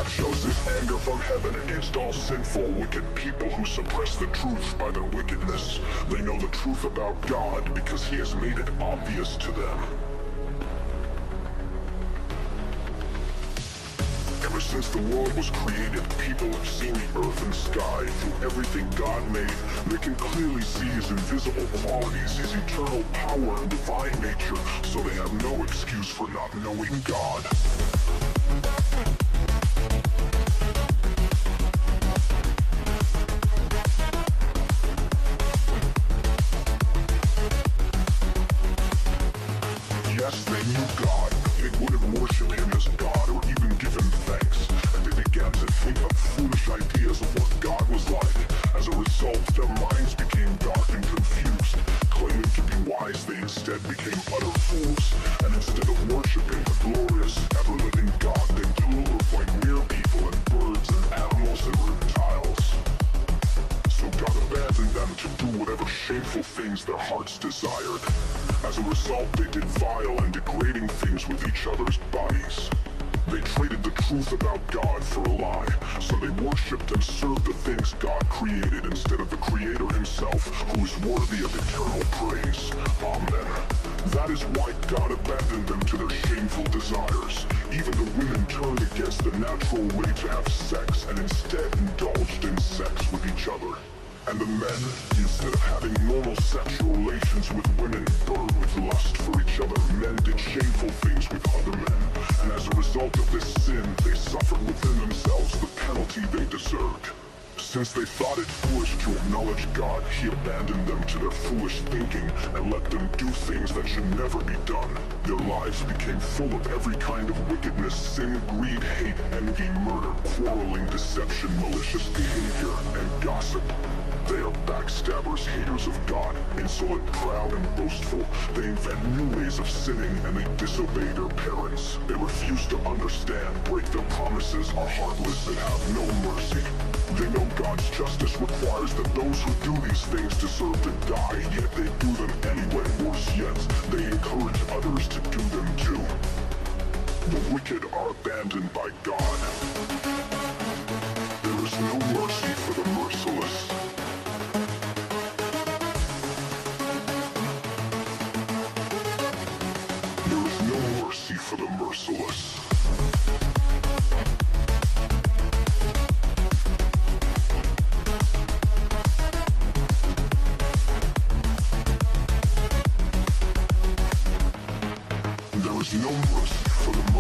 shows his anger from heaven against all sinful, wicked people who suppress the truth by their wickedness. They know the truth about God because he has made it obvious to them. Ever since the world was created, people have seen the earth and sky. Through everything God made, they can clearly see his invisible qualities, his eternal power and divine nature, so they have no excuse for not knowing God. Yes, they knew God, but they wouldn't worship him as God or even give him thanks. And they began to think up foolish ideas of what God was like. As a result, their minds became dark and confused. Claiming to be wise, they instead became utter fools. And instead of worshiping the glorious, ever-living God, they glorified mere people and birds and animals and reptiles. So God abandoned them to do whatever shameful things their hearts desired. As a result, they did vile and degrading things with each other's bodies. They traded the truth about God for a lie, so they worshipped and served the things God created instead of the Creator himself, who is worthy of eternal praise. Amen. That is why God abandoned them to their shameful desires. Even the women turned against the natural way to have sex and instead indulged in sex with each other. And the men, instead of having normal sexual relations with women, burned with lust for each other. Men did shameful things with other men. And as a result of this sin, they suffered within themselves the penalty they deserved. Since they thought it foolish to acknowledge God, he abandoned them to their foolish thinking and let them do things that should never be done. Their lives became full of every kind of wickedness, sin, greed, hate, envy, murder, quarreling, deception, malicious behavior, and gossip. They are backstabbers, haters of God, insolent, proud, and boastful. They invent new ways of sinning and they disobey their parents. They refuse to understand, break their promises, are heartless, and have no mercy. They know God's justice requires that those who do these things deserve to die, yet they do them anyway. Worse yet, they encourage others to do them too. The wicked are abandoned by God. There is no mercy for the merciless. There is no mercy for the merciless.